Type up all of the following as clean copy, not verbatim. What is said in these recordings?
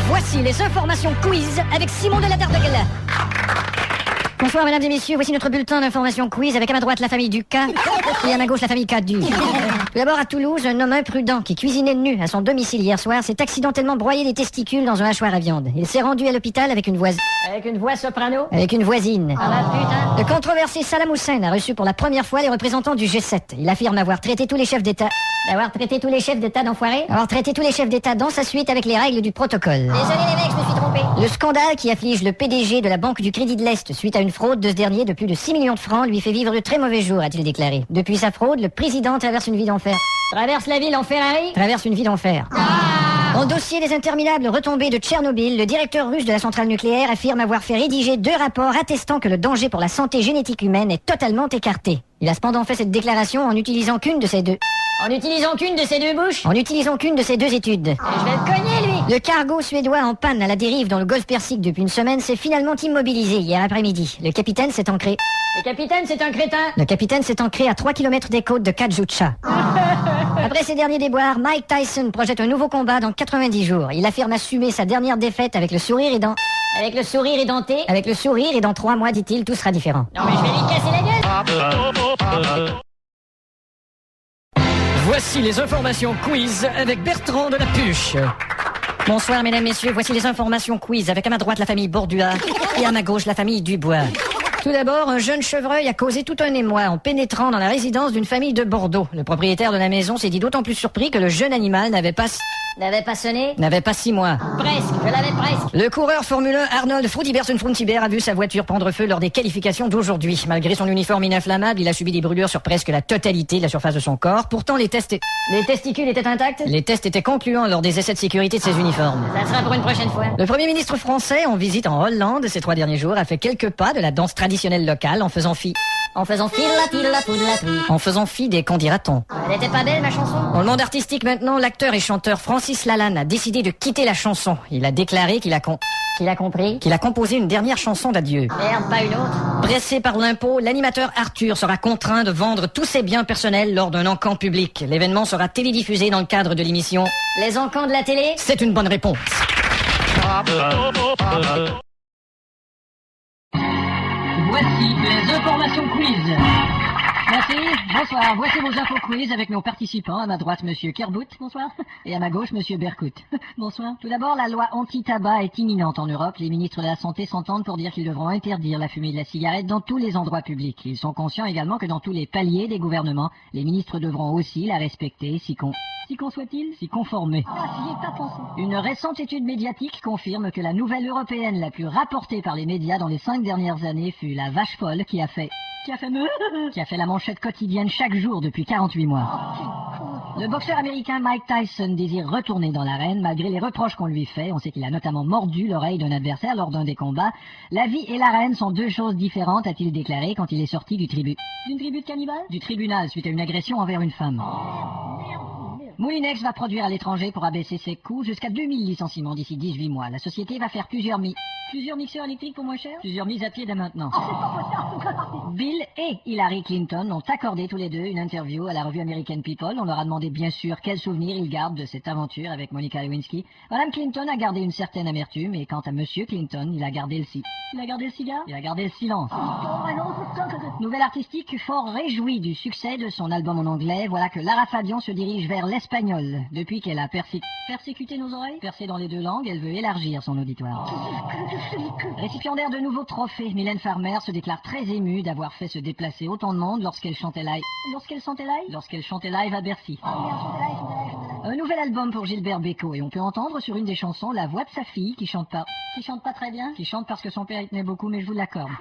Voici les informations quiz avec Simon de la Dardegale. Bonsoir mesdames et messieurs, voici notre bulletin d'information quiz avec à ma droite la famille Ducas et à ma gauche la famille Cadu. Tout d'abord à Toulouse, un homme imprudent qui cuisinait nu à son domicile hier soir s'est accidentellement broyé les testicules dans un hachoir à viande. Il s'est rendu à l'hôpital avec une voisine. Avec une voix soprano. Avec une voisine. Ah la putain. Le controversé Saddam Hussein a reçu pour la première fois les représentants du G7. Il affirme avoir traité tous les chefs d'État. D'avoir traité tous les chefs d'État d'enfoirés. Avoir traité tous les chefs d'État dans sa suite avec les règles du protocole. Désolé les mecs, je me suis trompé. Le scandale qui afflige le PDG de la Banque du Crédit de l'Est suite à une fraude de ce dernier de plus de 6 millions de francs lui fait vivre de très mauvais jours, a-t-il déclaré. Depuis sa fraude, le président traverse une vie d'enfer. Traverse la ville en Ferrari. Traverse une vie d'enfer. Dans le dossier des interminables retombées de Tchernobyl, le directeur russe de la centrale nucléaire affirme avoir fait rédiger 2 rapports attestant que le danger pour la santé génétique humaine est totalement écarté. Il a cependant fait cette déclaration en n'utilisant qu'une de ces deux. En n'utilisant qu'une de ces deux bouches. En n'utilisant qu'une de ces deux études. Et je vais le cogner, lui. Le cargo suédois en panne à la dérive dans le golfe Persique depuis une semaine s'est finalement immobilisé hier après-midi. Le capitaine s'est ancré. Le capitaine, c'est un crétin. Le capitaine s'est ancré à 3 km des côtes de Kajucha. Après ces derniers déboires, Mike Tyson projette un nouveau combat dans 90 jours. Il affirme assumer sa dernière défaite avec le sourire et dans... Avec le sourire édenté. Avec le sourire et dans 3 mois, dit-il, tout sera différent. Non mais je vais lui casser la gueule. Voici les informations quiz avec Bertrand de la Puche. Bonsoir mesdames, messieurs, voici les informations quiz avec à ma droite la famille Bordua et à ma gauche la famille Dubois. Tout d'abord, un jeune chevreuil a causé tout un émoi en pénétrant dans la résidence d'une famille de Bordeaux. Le propriétaire de la maison s'est dit d'autant plus surpris que le jeune animal n'avait pas sonné. N'avait pas 6 mois. Presque, je l'avais presque. Le coureur Formule 1 Arnold Fruitibersen-Fruntibert a vu sa voiture prendre feu lors des qualifications d'aujourd'hui. Malgré son uniforme inflammable, il a subi des brûlures sur presque la totalité de la surface de son corps. Pourtant, les testicules étaient intacts. Les tests étaient concluants lors des essais de sécurité de ses uniformes. Ça sera pour une prochaine fois. Le Premier ministre français, en visite en Hollande ces 3 derniers jours, a fait quelques pas de la danse traditionnelle locale en faisant fi des qu'en dira-t-on. Elle était pas belle ma chanson. Dans le monde artistique maintenant, l'acteur et chanteur Francis Lalanne a décidé de quitter la chanson. Il a déclaré qu'il a composé une dernière chanson d'adieu. Merde, pas une autre. Pressé par l'impôt, l'animateur Arthur sera contraint de vendre tous ses biens personnels lors d'un encan public. L'événement sera télédiffusé dans le cadre de l'émission Les encans de la télé. C'est une bonne réponse. Voici les informations quiz. Merci, bonsoir. Voici vos infos quiz avec nos participants. À ma droite, monsieur Kerbout, bonsoir. Et à ma gauche, monsieur Berkout. Bonsoir. Tout d'abord, la loi anti-tabac est imminente en Europe. Les ministres de la Santé s'entendent pour dire qu'ils devront interdire la fumée de la cigarette dans tous les endroits publics. Ils sont conscients également que dans tous les paliers des gouvernements, les ministres devront aussi la respecter, s'y conformer. Une récente étude médiatique confirme que la nouvelle européenne la plus rapportée par les médias dans les 5 dernières années fut la vache folle qui a fait la manchette quotidienne chaque jour depuis 48 mois. Le boxeur américain Mike Tyson désire retourner dans l'arène malgré les reproches qu'on lui fait. On sait qu'il a notamment mordu l'oreille d'un adversaire lors d'un des combats. La vie et l'arène sont 2 choses différentes, a-t-il déclaré quand il est sorti d'une tribu de cannibales? Du tribunal suite à une agression envers une femme. Moulinex va produire à l'étranger pour abaisser ses coûts jusqu'à 2000 licenciements d'ici 18 mois. La société va faire plusieurs mixeurs électriques pour moins cher? Plusieurs mises à pied dès maintenant. Bill et Hillary Clinton ont accordé tous les deux une interview à la revue American People. On leur a demandé bien sûr quels souvenirs ils gardent de cette aventure avec Monica Lewinsky. Madame Clinton a gardé une certaine amertume et quant à Monsieur Clinton, il a gardé le cigare? Il a gardé le silence. Nouvelle artistique fort réjouie du succès de son album en anglais. Voilà que Lara Fabian se dirige vers l'espagnol. Depuis qu'elle a persécuté nos oreilles, percé dans les 2 langues, elle veut élargir son auditoire. Récipiendaire de nouveaux trophées, Mylène Farmer se déclare très émue d'avoir fait se déplacer autant de monde lorsqu'elle chantait live à Bercy. Un nouvel album pour Gilbert Bécaud et on peut entendre sur une des chansons la voix de sa fille qui chante pas très bien, qui chante parce que son père y tenait beaucoup, mais je vous l'accorde.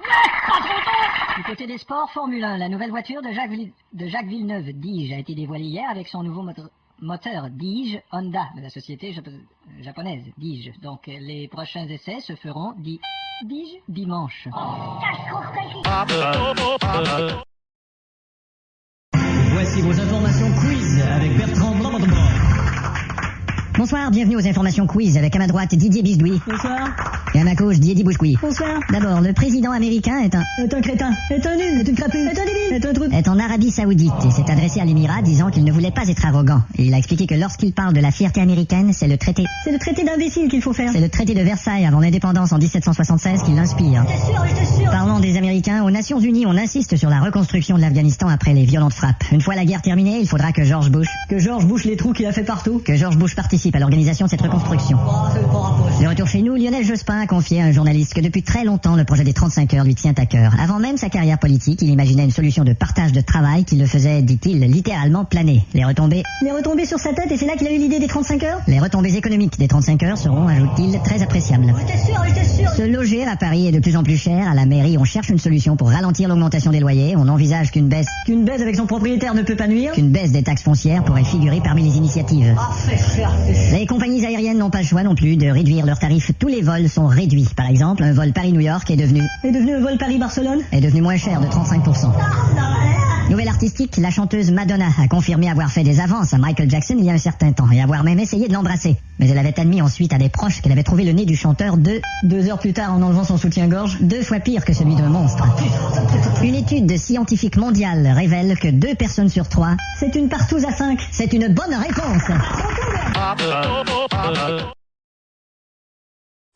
Du côté des sports, Formule 1, la nouvelle voiture de Jacques Villeneuve, Dige, a été dévoilée hier avec son nouveau moteur Dige Honda de la société japonaise Dige. Donc les prochains essais se feront dimanche. Voici vos informations quiz avec Bertrand Blanc. Bonsoir, bienvenue aux informations quiz avec à ma droite Didier Bisdoui. Bonsoir. Et à ma gauche Didier Bouscoui. Bonsoir. D'abord, le président américain est un crétin, est un nul, est une crapule, est un débile, est un trou. Est en Arabie Saoudite et s'est adressé à l'émirat disant qu'il ne voulait pas être arrogant. Et il a expliqué que lorsqu'il parle de la fierté américaine, c'est le traité d'imbécile qu'il faut faire. C'est le traité de Versailles avant l'indépendance en 1776 qui l'inspire. J'étais sûr. Parlons des Américains. Aux Nations Unies, on insiste sur la reconstruction de l'Afghanistan après les violentes frappes. Une fois la guerre terminée, il faudra que George Bush les trous qu'il a fait partout. Que George Bush participe à l'organisation de cette reconstruction. De retour chez nous, Lionel Jospin a confié à un journaliste que depuis très longtemps, le projet des 35 heures lui tient à cœur. Avant même sa carrière politique, il imaginait une solution de partage de travail qui le faisait, dit-il, littéralement planer. Les retombées sur sa tête, et c'est là qu'il a eu l'idée des 35 heures. Les retombées économiques des 35 heures seront, ajoute-t-il, très appréciables. J'étais sûr. Se loger à Paris est de plus en plus cher. À la mairie, on cherche une solution pour ralentir l'augmentation des loyers. On envisage qu'une baisse avec son propriétaire ne peut pas nuire. Qu'une baisse des taxes foncières pourrait figurer parmi les initiatives. Les compagnies aériennes n'ont pas le choix non plus de réduire leurs tarifs. Tous les vols sont réduits. Par exemple, un vol Paris-New York est devenu un vol Paris-Barcelone. Est devenu moins cher de 35%. Nouvelle artistique, la chanteuse Madonna a confirmé avoir fait des avances à Michael Jackson il y a un certain temps et avoir même essayé de l'embrasser. Mais elle avait admis ensuite à des proches qu'elle avait trouvé le nez du chanteur 2 heures plus tard en enlevant son soutien-gorge 2 fois pire que celui d'un monstre. Une étude scientifique mondiale révèle que 2 personnes sur 3, c'est une partouze à 5. C'est une bonne réponse.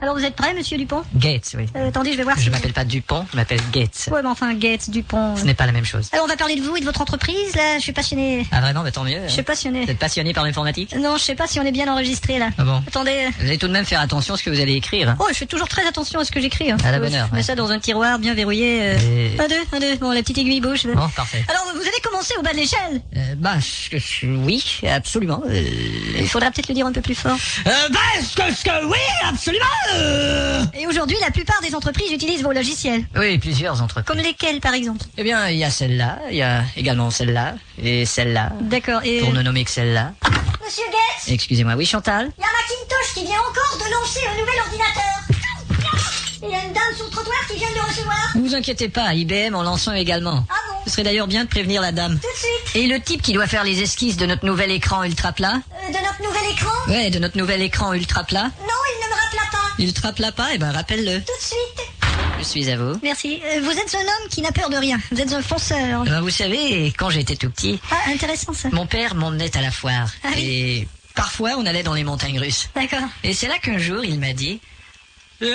Alors vous êtes prêt, monsieur Dupont? Gates, oui. Attendez, je vais voir si... Je m'appelle pas Dupont, je m'appelle Gates. Ouais, mais enfin, Gates, Dupont... Ce n'est pas la même chose. Alors on va parler de vous et de votre entreprise, là, je suis passionné. Ah vraiment, bah tant mieux. Je suis passionné. Vous êtes passionné par l'informatique? Non, je sais pas si on est bien enregistré, là. Ah bon? Attendez... Vous allez tout de même faire attention à ce que vous allez écrire. Hein. Oh, je fais toujours très attention à ce que j'écris. Hein. À la bonne heure. Je mets ça dans un tiroir bien verrouillé. Et... Un, deux. Bon, la petite aiguille bouche. Bon, parfait. Alors, vous avez commencé au bas de l'échelle? Oui, absolument. Il faudra peut-être le dire un peu plus fort. Oui, absolument. Et aujourd'hui, la plupart des entreprises utilisent vos logiciels. Oui, plusieurs entreprises. Comme lesquelles, par exemple? Eh bien, il y a celle-là, il y a également celle-là, et celle-là. D'accord, et... Pour ne nommer que celle-là. Monsieur Gates? Excusez-moi, oui, Chantal? Il y a Macintosh qui vient encore de lancer un nouvel ordinateur. Et il y a une dame sur le trottoir qui vient de le recevoir. Ne vous inquiétez pas, IBM en lance un également. Ah bon? Ce serait d'ailleurs bien de prévenir la dame. Tout de suite. Et le type qui doit faire les esquisses de notre nouvel écran ultra plat? De notre nouvel écran? Ouais, de notre nouvel écran ultra plat. Non, il ne me rappela pas. Ultra plat pas? Eh ben, rappelle-le. Tout de suite. Je suis à vous. Merci. Vous êtes un homme qui n'a peur de rien. Vous êtes un fonceur. Vous savez, quand j'étais tout petit, Ah, intéressant ça. mon père m'emmenait à la foire. Ah oui. Et parfois, on allait dans les montagnes russes. D'accord. Et c'est là qu'un jour, il m'a dit... Là,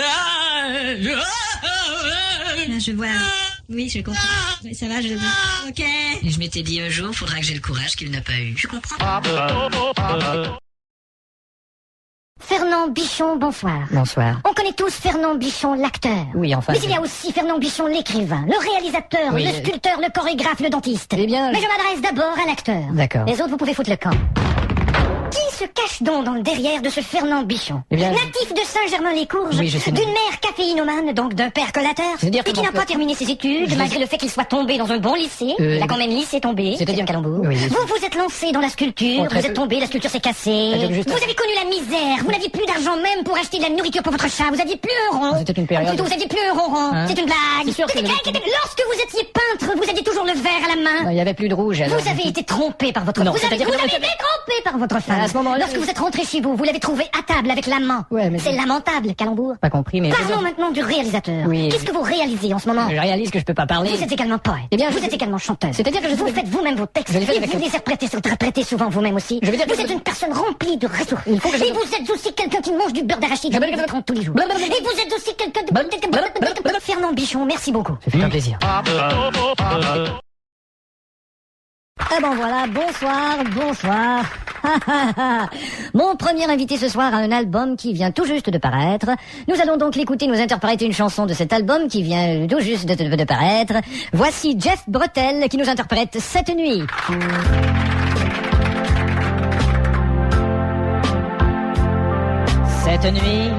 je vois. Oui, je comprends. Oui, ça va, je... Ok. Et je m'étais dit un jour, faudra que j'ai le courage qu'il n'a pas eu. Je comprends. Fernand Bichon, bonsoir. Bonsoir. On connaît tous Fernand Bichon, l'acteur. Oui, enfin... Mais il y a aussi Fernand Bichon, l'écrivain, le réalisateur, Oui, le sculpteur, le chorégraphe, le dentiste. Eh bien... Mais je m'adresse d'abord à l'acteur. D'accord. Les autres, vous pouvez foutre le camp. Qui se cache donc dans le derrière de ce Fernand Bichon? Eh bien, natif de Saint-Germain-les-Courges, Oui, je sais. d'une mère caféinomane, donc d'un père collateur, C'est-à-dire que et qui mon n'a pas père- terminé ses études, malgré le fait qu'il soit tombé dans un bon lycée. Il a quand même lycée tombé, c'est-à-dire- un calembour. Oui. Vous vous êtes lancé dans la sculpture, Oh, très vous êtes peu. tombé, la sculpture s'est cassée. Ah, donc juste- Vous avez connu la misère, vous n'aviez plus d'argent même pour acheter de la nourriture pour votre chat, vous aviez plus un rond. C'était une période- Plutôt, vous aviez plus un ronron. Hein? C'est une blague. C'est sûr que Lorsque vous étiez peintre, vous aviez toujours le verre à la main. Il n'y avait plus de rouge, alors... Vous avez été trompé par votre Non, vous avez, c'est-à-dire vous que- avez été trompé par votre femme. À ce moment-là, Lorsque vous êtes rentré chez vous, vous l'avez trouvé à table avec l'amant. Ouais, mais- C'est lamentable, calembour. Pas compris, mais... Parlons maintenant du réalisateur. Oui. Qu'est-ce que vous réalisez en ce moment? Je réalise que je peux pas parler. Vous êtes également poète. Eh bien, vous je- êtes également chanteuse. C'est-à-dire que je- vous faites vous-même vos textes. Je les fais et avec vous le- les interprétez souvent vous-même aussi. Je veux dire que vous je- êtes une personne remplie de ressources. Il faut que je- Et vous êtes aussi quelqu'un qui mange du beurre d'arachide Je veux- tous les jours. Blablabla. Et vous êtes aussi quelqu'un de... Fernand Bichon, merci beaucoup. Ça fait un plaisir. Eh ben voilà, bonsoir. Mon premier invité ce soir a un album qui vient tout juste de paraître. Nous allons donc l'écouter nous interpréter une chanson de cet album qui vient tout juste de paraître. Voici Jeff Bretel qui nous interprète Cette nuit. Cette nuit...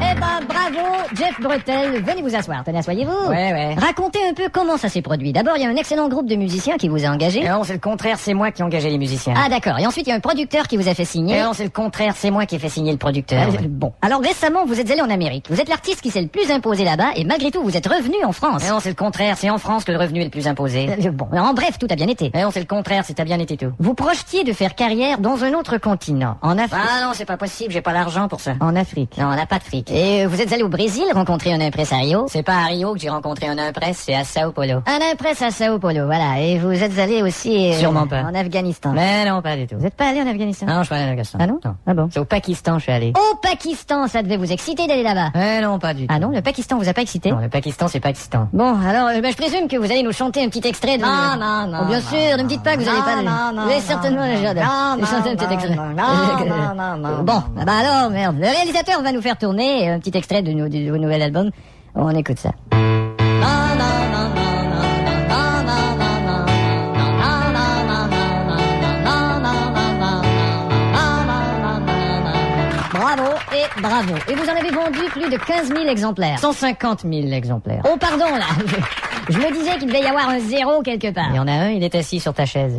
Eh ben bravo, Jeff Bretel. Venez vous asseoir. Tenez, asseyez-vous. Ouais. Racontez un peu comment ça s'est produit. D'abord, il y a un excellent groupe de musiciens qui vous a engagé. Et non, c'est le contraire, c'est moi qui ai engagé les musiciens. Ah d'accord. Et ensuite, il y a un producteur qui vous a fait signer. Et non, c'est le contraire, c'est moi qui ai fait signer le producteur. Bon. Alors récemment, vous êtes allé en Amérique. Vous êtes l'artiste qui s'est le plus imposé là-bas et malgré tout, vous êtes revenu en France. Et non, c'est le contraire, c'est en France que le revenu est le plus imposé. Bon, en bref, tout a bien été. Et non, c'est le contraire, c'est bien été tout. Vous projetiez de faire carrière dans un autre continent, en Afrique. Ah non, c'est pas possible, j'ai pas l'argent pour ça. En Afrique. Non, on n'a pas de fric. Et vous êtes allé au Brésil rencontrer un impresario. C'est pas à Rio que j'ai rencontré un impress, c'est à Sao Paulo. Un impress à Sao Paulo, voilà. Et vous êtes allé aussi... Sûrement pas. En Afghanistan. Mais non, pas du tout. Vous êtes pas allé en Afghanistan? Non, je suis pas allé en Afghanistan. Ah non? Ah bon? C'est au Pakistan, je suis allé. Au Pakistan, ça devait vous exciter d'aller là-bas. Non, pas du tout. Ah non, le Pakistan vous a pas excité? Non, le Pakistan, c'est Pakistan. Bon, alors, je présume que vous allez nous chanter un petit extrait de... Non. Oh, bien sûr, ne me dites pas que vous allez pas... Non. Vous allez certainement déjà chanter un petit extrait. Non. Bon, bah alors, merde. Le réalisateur va nous faire tourner un petit extrait de vos nouvel album. On écoute ça. Bravo et bravo. Et vous en avez vendu plus de 15 000 exemplaires. 150 000 exemplaires. Oh pardon là. Je me disais qu'il devait y avoir un zéro quelque part. Il y en a un, il est assis sur ta chaise.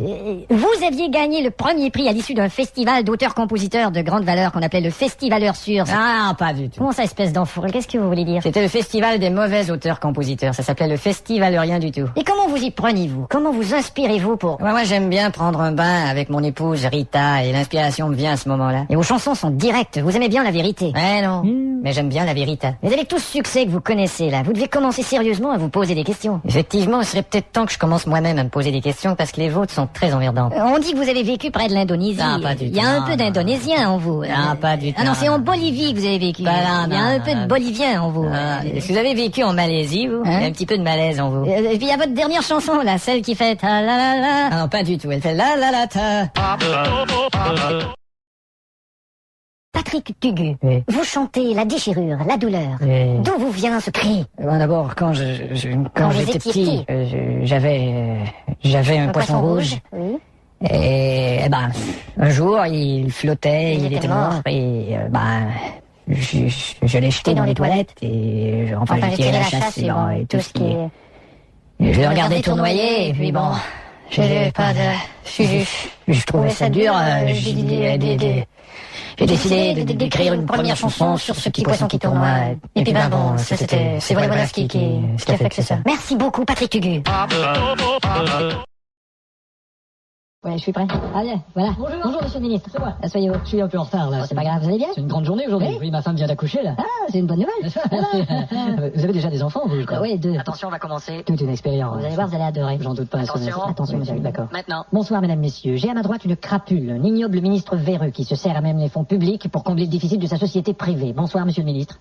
Vous aviez gagné le premier prix à l'issue d'un festival d'auteurs-compositeurs de grande valeur qu'on appelait le Festivaleur Sur. Ah, pas du tout. Comment ça, espèce d'enfoiré? Qu'est-ce que vous voulez dire? C'était le festival des mauvais auteurs-compositeurs. Ça s'appelait le Festival Rien du tout. Et comment vous y prenez-vous? Comment vous inspirez-vous pour... Moi, j'aime bien prendre un bain avec mon épouse Rita et l'inspiration me vient à ce moment-là. Et vos chansons sont directes. Vous aimez bien la vérité. Non. Mais j'aime bien la vérité. Mais avec tout ce succès que vous connaissez là, vous devez commencer sérieusement à vous poser des questions. Effectivement, il serait peut-être temps que je commence moi-même à me poser des questions parce que les vôtres sont très emmerdantes. On dit que vous avez vécu près de l'Indonésie. Ah, pas du tout. Il y a un peu d'indonésien en vous. Ah, pas du tout. Ah non, c'est en Bolivie que vous avez vécu. Bah, Il y a un peu de bolivien en vous. Est-ce que vous avez vécu en Malaisie, vous? Il y a un petit peu de malaise en vous. Et puis il y a votre dernière chanson là, celle qui fait ta la la la. Ah non, pas du tout. Elle fait la la la ta. Patrick Tugu, Oui. vous chantez la déchirure, la douleur. Oui. D'où vous vient ce cri? D'abord, quand Quand vous j'étais étiez petit, j'avais un poisson rouge. Oui. Et un jour, il flottait, Il il était était mort. Et je l'ai jeté dans les toilettes. Et j'ai tiré la chasse et tout ce qui est... Et je le regardais tournoyer. Et puis bon, j'ai pas de... Je trouvais ça dur. J'ai décidé d'écrire une première chanson sur ce petit poisson qui tournoie. Et puis c'est voilà ce qui a fait que c'est ça. Merci beaucoup, Patrick Tugu. Ouais, je suis prêt. Allez, voilà. Bonjour, monsieur le ministre. C'est moi. Asseyez-vous. Je suis un peu en retard là. C'est pas grave, vous allez bien? C'est une grande journée aujourd'hui. Oui, ma femme vient d'accoucher là. Ah, c'est une bonne nouvelle. Vous avez déjà des enfants, vous, je crois. Oui, 2. Attention, on va commencer. Toute une expérience. Vous allez voir, vous allez adorer. J'en doute pas. Attention. monsieur. D'accord. Maintenant. Bonsoir, mesdames, messieurs. J'ai à ma droite une crapule, un ignoble ministre véreux qui se sert à même les fonds publics pour combler le déficit de sa société privée. Bonsoir, monsieur le ministre.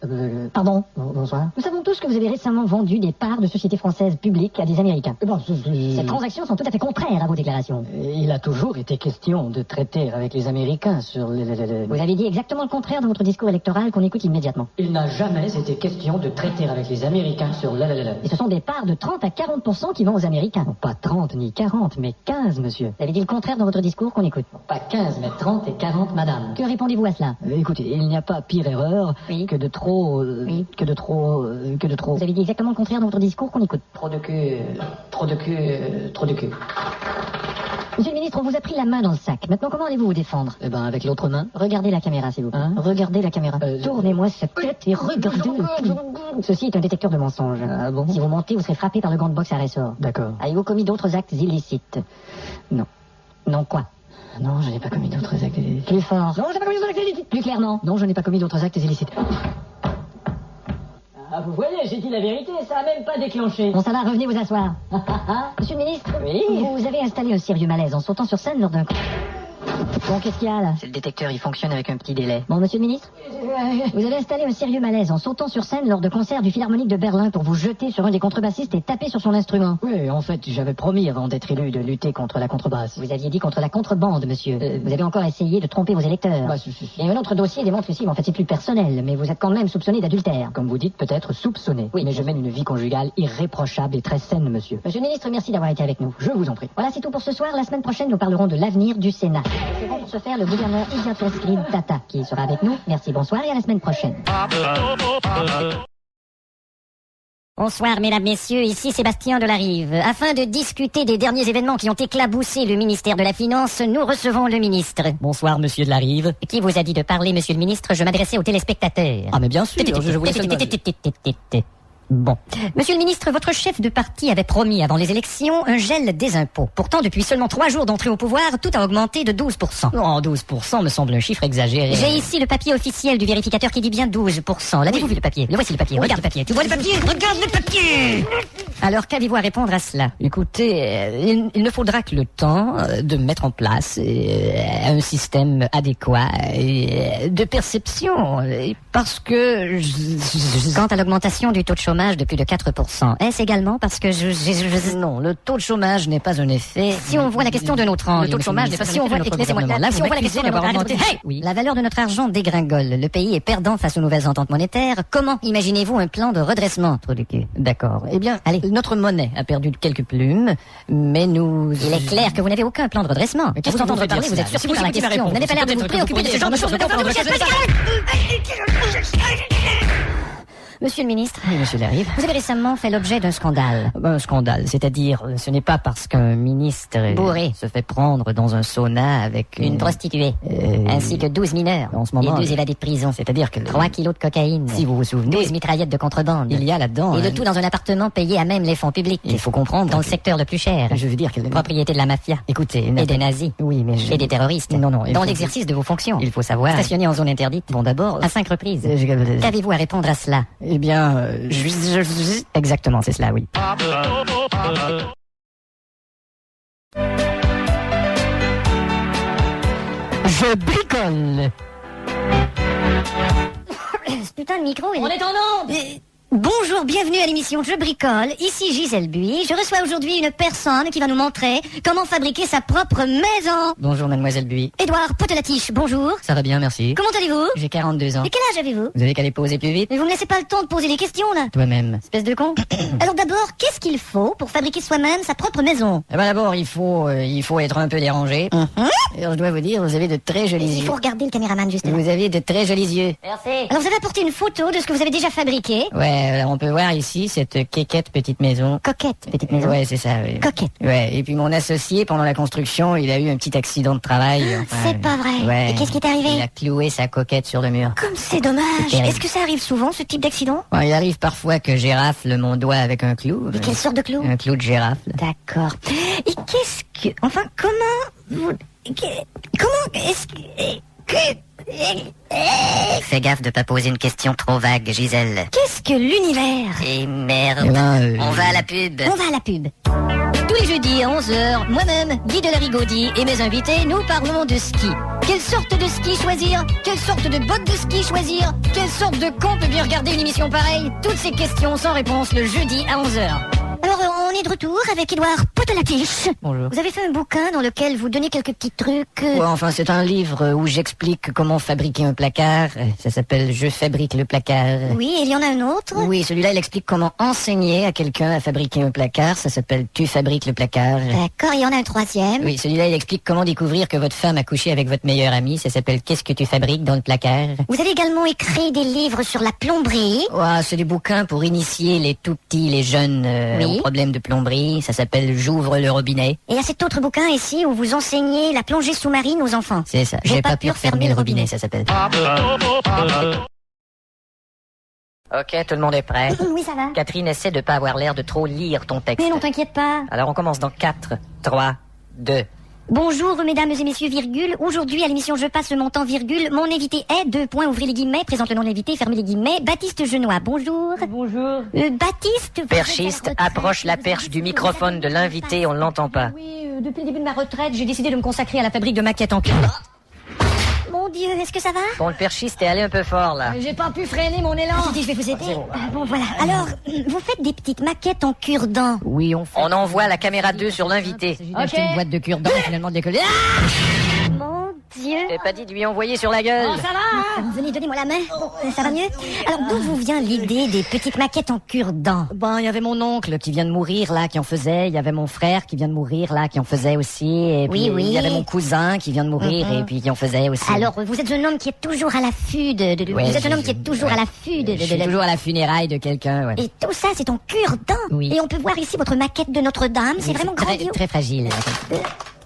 Pardon? Bonsoir. Nous savons tous que vous avez récemment vendu des parts de sociétés françaises publiques à des Américains. Bon, Ces transactions sont tout à fait contraires à vos déclarations. il a toujours été question de traiter avec les Américains sur Vous avez dit exactement le contraire dans votre discours électoral qu'on écoute immédiatement. Il n'a jamais été question de traiter avec les Américains sur Et ce sont des parts de 30 à 40% qui vont aux Américains. Non, pas 30 ni 40, mais 15, monsieur. Vous avez dit le contraire dans votre discours qu'on écoute. Pas 15, mais 30 et 40, madame. Que répondez-vous à cela? Écoutez, il n'y a pas pire erreur Oui. que de trop... Oui. que de trop... Vous avez dit exactement le contraire dans votre discours qu'on écoute. Trop de cul... Monsieur le ministre, on vous a pris la main dans le sac. Maintenant, comment allez-vous vous défendre? Eh ben, avec l'autre main. Regardez la caméra, s'il vous plaît. Hein? Regardez la caméra. Tournez-moi cette tête et regardez le cul. Ceci est un détecteur de mensonges. Ah bon? Si vous mentez, vous serez frappé par le gant de boxe à ressort. D'accord. Avez-vous commis d'autres actes illicites? Non. Non, quoi? Non, je n'ai pas commis d'autres actes illicites. Plus fort. Non, je n'ai pas commis d'autres actes illicites. Plus clairement. Non, je n'ai pas commis d'autres actes illicites. Ah, vous voyez, j'ai dit la vérité, ça a même pas déclenché. Bon, ça va, revenez vous asseoir. Monsieur le ministre, Oui. vous avez installé un sérieux malaise en sautant sur scène lors d'un... Bon, qu'est-ce qu'il y a là? C'est le détecteur, il fonctionne avec un petit délai. Bon, monsieur le ministre, vous avez installé un sérieux malaise en sautant sur scène lors de concerts du Philharmonique de Berlin pour vous jeter sur un des contrebassistes et taper sur son instrument. Oui, en fait, j'avais promis avant d'être élu de lutter contre la contrebasse. Vous aviez dit contre la contrebande, monsieur. Vous avez encore essayé de tromper vos électeurs. Bah, Et un autre dossier démontre ceci, mais en fait c'est plus personnel, mais vous êtes quand même soupçonné d'adultère. Comme vous dites, peut-être soupçonné. Oui. Mais je mène une vie conjugale irréprochable et très saine, monsieur. Monsieur le ministre, merci d'avoir été avec nous. Je vous en prie. Voilà, c'est tout pour ce soir. La semaine prochaine, nous parlerons de l'avenir du Sénat. C'est bon pour ce faire, le gouverneur Idiot Tata qui sera avec nous. Merci, bonsoir et à la semaine prochaine. Bonsoir, mesdames, messieurs, ici Sébastien Delarive. Afin de discuter des derniers événements qui ont éclaboussé le ministère de la Finance, nous recevons le ministre. Bonsoir, monsieur Delarive. Qui vous a dit de parler, monsieur le ministre? Je m'adressais aux téléspectateurs. Ah, mais bien sûr, je voulais seulement... Bon. Monsieur le ministre, votre chef de parti avait promis avant les élections un gel des impôts. Pourtant, depuis seulement 3 jours d'entrée au pouvoir, tout a augmenté de 12%. Non, 12% me semble un chiffre exagéré. J'ai ici le papier officiel du vérificateur qui dit bien 12%. L'avez-vous vu le papier? Le voici le papier. Regarde le papier. Tu vois le papier? Regarde le papier! Alors, qu'avez-vous à répondre à cela? Écoutez, il ne faudra que le temps de mettre en place un système adéquat de perception. Parce que... Quant à l'augmentation du taux de chômage de plus de 4%, est-ce également parce que Non, le taux de chômage n'est pas un effet... Si on voit la question de notre angle... Le taux de chômage n'est pas un effet de notre gouvernement. Là, si vous on voit la question de notre augmenté. Oui. La valeur de notre argent dégringole. Le pays est perdant face aux nouvelles ententes monétaires. Comment imaginez-vous un plan de redressement, trou du cul? D'accord. Eh bien, allez. Notre monnaie a perdu quelques plumes, mais nous... Il est clair que vous n'avez aucun plan de redressement. Mais qu'est-ce vous que vous entendez voulez parler, dire vous êtes cela? surpris par la question. Vous n'avez pas l'air de vous préoccuper de ce genre de choses. Monsieur le ministre, Oui, monsieur Delarive. vous avez récemment fait l'objet d'un scandale. Un scandale, c'est-à-dire, ce n'est pas parce qu'un ministre Bourré se fait prendre dans un sauna avec Une prostituée, ainsi que 12 mineurs, en ce moment, et 2 évadés de prison, c'est-à-dire que 3 kilos de cocaïne, si vous vous souvenez, 12 mitraillettes de contrebande, il y a là-dedans... et le tout dans un appartement payé à même les fonds publics, Il faut comprendre... dans le secteur le plus cher, Je veux dire que... propriété de la mafia, Écoutez... et des nazis, Oui, mais... et des terroristes, Non, dans faut- l'exercice de vos fonctions, Il faut savoir... stationnés en zone interdite, Bon, d'abord... à 5 reprises. je- Qu'avez-vous à répondre à cela? Eh bien... Exactement, c'est cela, oui. Je bricole. Ce putain de micro, il On est en onde. Bonjour, bienvenue à l'émission Je bricole. Ici Gisèle Buis. Je reçois aujourd'hui une personne qui va nous montrer comment fabriquer sa propre maison. Bonjour, mademoiselle Buis. Édouard Potelatiche, bonjour. Ça va bien, merci. Comment allez-vous? J'ai 42 ans. Et quel âge avez-vous? Vous avez qu'à les poser plus vite? Mais vous me laissez pas le temps de poser des questions, là. Toi-même. Espèce de con. Alors d'abord, qu'est-ce qu'il faut pour fabriquer soi-même sa propre maison? Eh ben d'abord, il faut être un peu dérangé. Alors, je dois vous dire, vous avez de très jolis Il yeux. faut regarder le caméraman juste là. Vous avez de très jolis yeux. Merci. Alors vous avez apporté une photo de ce que vous avez déjà fabriqué. Ouais, on peut voir ici cette quéquette petite maison. Coquette, petite maison. Ouais, c'est ça. Oui. Coquette. Ouais, et puis mon associé, pendant la construction, il a eu un petit accident de travail. Enfin, C'est pas vrai. Ouais. Et qu'est-ce qui est arrivé? Il a cloué sa coquette sur le mur. Comme c'est dommage. C'est terrible. Est-ce que ça arrive souvent, ce type d'accident? Bon, il arrive parfois que j'érafle mon doigt avec un clou. Et quelle sorte de clou? Un clou de gérafle. D'accord. Et qu'est-ce que... Enfin, comment est-ce que... Fais gaffe de pas poser une question trop vague, Gisèle. Qu'est-ce que l'univers? Et merde. Eh ben, On va à la pub. On va à la pub. Tous les jeudis à 11h, moi-même, Guy de la Rigaudy et mes invités, nous parlons de ski. Quelle sorte de ski choisir? Quelle sorte de bottes de ski choisir? Quelle sorte de con peut bien regarder une émission pareille? Toutes ces questions sans réponse le jeudi à 11h. Alors, on est de retour avec Édouard Potelatiche. Bonjour. Vous avez fait un bouquin dans lequel vous donnez quelques petits trucs. Ouais, enfin, c'est un livre où j'explique comment fabriquer un placard. Ça s'appelle Je fabrique le placard. Oui, et il y en a un autre. Oui, celui-là, il explique comment enseigner à quelqu'un à fabriquer un placard. Ça s'appelle Tu fabriques le placard. D'accord, il y en a un troisième. Oui, celui-là, il explique comment découvrir que votre femme a couché avec votre meilleur ami. Ça s'appelle Qu'est-ce que tu fabriques dans le placard. Vous avez également écrit des livres sur la plomberie. Ouais, c'est des bouquins pour initier les tout petits, les jeunes Oui. aux problèmes de plomberie. Ça s'appelle J'ouvre le robinet. Et il y a cet autre bouquin ici où vous enseignez la plongée sous-marine aux enfants. C'est ça. J'ai pas pu refermer le robinet, ça s'appelle. Ok, tout le monde est prêt. Oui, ça va. Catherine, essaie de pas avoir l'air de trop lire ton texte. Mais non, t'inquiète pas. Alors on commence dans 4, 3, 2. Bonjour, mesdames et messieurs, virgule. Aujourd'hui, à l'émission Je passe mon temps, virgule. Mon invité est, 2 points, ouvrez les guillemets, présente le nom de l'invité, fermez les guillemets, Baptiste Genois. Bonjour. Bonjour. Baptiste. vous Perchiste, êtes à la retraite, approche la vous perche avez du dit que microphone vous de avez l'invité, on l'entend pas. Oui, depuis le début de ma retraite, j'ai décidé de me consacrer à la fabrique de maquettes en cuir. Mon Dieu, est-ce que ça va? Bon, le perchiste est allé un peu fort, là. J'ai pas pu freiner mon élan. Je vais vous aider. Bon, voilà. Alors, vous faites des petites maquettes en cure-dent. Oui, on envoie la caméra 2 sur l'invité. Ok. Acheter une boîte de cure-dent et finalement de décoller. Mon Dieu. J'ai pas dit de lui envoyer sur la gueule. Oh, ça va. Venez, donnez-moi la main. Bon, ça va mieux? Alors, d'où vous vient l'idée des petites maquettes en cure-dents? Ben, il y avait mon oncle qui vient de mourir là, qui en faisait. Il y avait mon frère qui vient de mourir là, qui en faisait aussi. Et puis, Oui. il y avait mon cousin qui vient de mourir et puis qui en faisait aussi. Alors, vous êtes un homme qui est toujours à l'affût de Ouais, vous êtes un homme qui est toujours à l'affût Je suis toujours à la funéraille de quelqu'un, ouais. Et tout ça, c'est en cure-dents. Oui. Et on peut voir ici votre maquette de Notre-Dame. C'est vraiment très, grandiose. très fragile.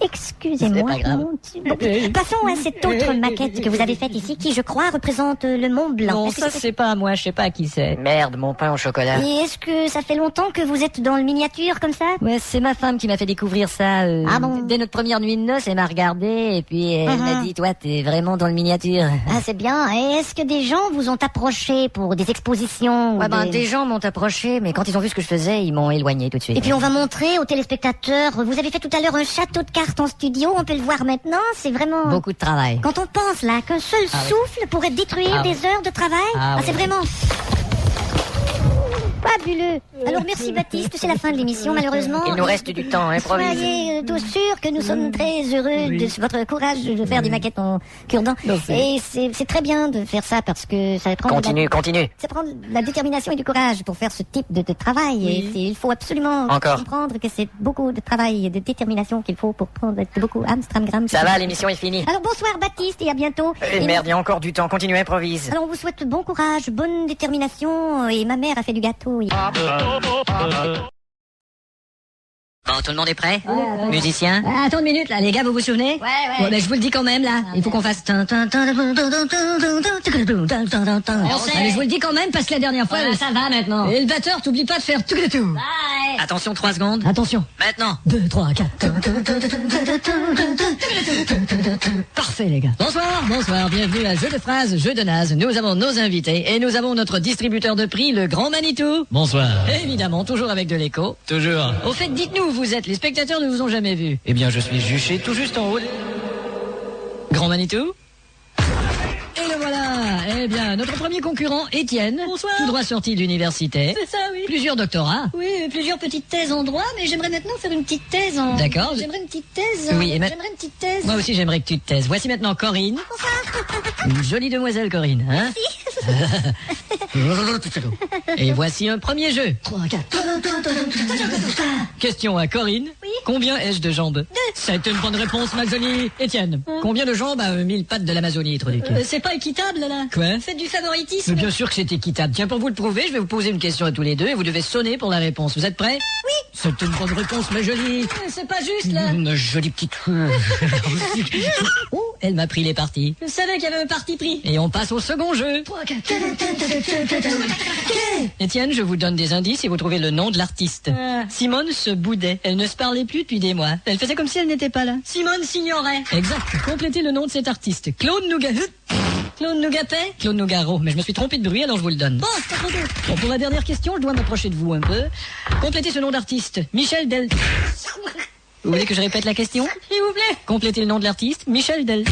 Excusez-moi. C'est pas grave. mon Dieu. Bon, passons à cette autre maquette que vous avez faite ici, qui, je crois, représente le Mont Blanc. Non, Est-ce que ça c'est pas à moi, je sais pas à qui c'est. Merde, mon pain au chocolat. Et est-ce que ça fait longtemps que vous êtes dans le miniature comme ça? Ouais, c'est ma femme qui m'a fait découvrir ça. Ah bon? Dès notre première nuit de noces, elle m'a regardé et puis elle m'a dit, toi, t'es vraiment dans le miniature. Ah, c'est bien. Et est-ce que des gens vous ont approché pour des expositions? Ouais, ou ben, des gens m'ont approché, mais quand ils ont vu ce que je faisais, ils m'ont éloigné tout de suite. Et puis on va montrer aux téléspectateurs. Vous avez fait tout à l'heure un château de cartes en studio. On peut le voir maintenant. C'est vraiment... Beaucoup de travail. Quand on pense là qu'un seul souffle pourrait détruire des heures de travail, c'est vraiment fabuleux. Alors merci Baptiste, c'est la fin de l'émission malheureusement. Il nous reste du temps, improvise. Soyez tous sûrs que nous sommes très heureux de votre courage de faire des maquettes en cure-dents. Et c'est très bien de faire ça parce que ça prend Continue. ça prend de la détermination et du courage pour faire ce type de travail. Et il faut absolument comprendre que c'est beaucoup de travail et de détermination qu'il faut pour prendre beaucoup Amstramgram. Ça va, l'émission est finie. Alors bonsoir Baptiste et à bientôt. Et Merde, il y a encore du temps, continue, improvise. alors on vous souhaite bon courage, bonne détermination et ma mère a fait du gâteau. Bon, tout le monde est prêt? Musicien? Attends une minute, là, les gars, vous vous souvenez? Ouais. Ben, je vous le dis quand même, là. Il faut qu'on fasse... Allez, je vous le dis quand même, parce que la dernière fois... ça va maintenant. Et le batteur, t'oublie pas de faire tout. Attention, 3 secondes. Attention. Maintenant. 2, 3, 4. Parfait, les gars. Bonsoir, bienvenue à Jeu de phrases, Jeu de naze. Nous avons nos invités et nous avons notre distributeur de prix, le Grand Manitou. Bonsoir. Évidemment, toujours avec de l'écho. Toujours. Au fait, dites-nous où vous êtes. Les spectateurs ne vous ont jamais vu. Eh bien, je suis juché tout juste en haut. Grand Manitou. Et le voilà. Eh bien, notre premier concurrent, Étienne. Bonsoir. Tout droit sorti de l'université. C'est ça, oui. Plusieurs doctorats. Oui, plusieurs petites thèses en droit, mais j'aimerais maintenant faire une petite thèse en... D'accord. J'aimerais une petite thèse. Oui, et J'aimerais une petite thèse. Moi aussi, j'aimerais que tu te taises. Voici maintenant Corinne. Une jolie demoiselle, Corinne, hein? Et voici un premier jeu. 3, 4. Question à Corinne. Oui. Combien ai-je de jambes? 2. C'est une bonne réponse, ma jolie. Étienne, combien de jambes a 1000 pattes de l'Amazonie, Truc? C'est pas équitable, là. Quoi? Faites du favoritisme. Mais bien sûr que c'est équitable. Tiens, pour vous le prouver, je vais vous poser une question à tous les deux et vous devez sonner pour la réponse. Vous êtes prêts? Oui. C'est une bonne réponse, ma jolie. C'est pas juste, là. Ma jolie petite... Oh, elle m'a pris les parties. Je savais qu'il y avait un parti pris. Et on passe au second jeu. 3, 4. Étienne, je vous donne des indices et vous trouvez le nom de l'artiste. Simone se boudait. Elle ne se parlait plus depuis des mois. Elle faisait comme si elle n'était pas là. Simone s'ignorait. Exact. Complétez le nom de cet artiste. Claude Nougatet. Claude Nougatet. Claude Nougaro. Mais je me suis trompé de bruit, alors je vous le donne. Bon, c'est trop tôt. Bon, pour la dernière question, je dois m'approcher de vous un peu. Complétez ce nom d'artiste. Michel Del... Vous voulez que je répète la question? S'il vous plaît. Complétez le nom de l'artiste. Michel Del...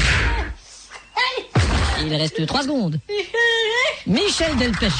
Il reste 3 secondes. Michel Delpech.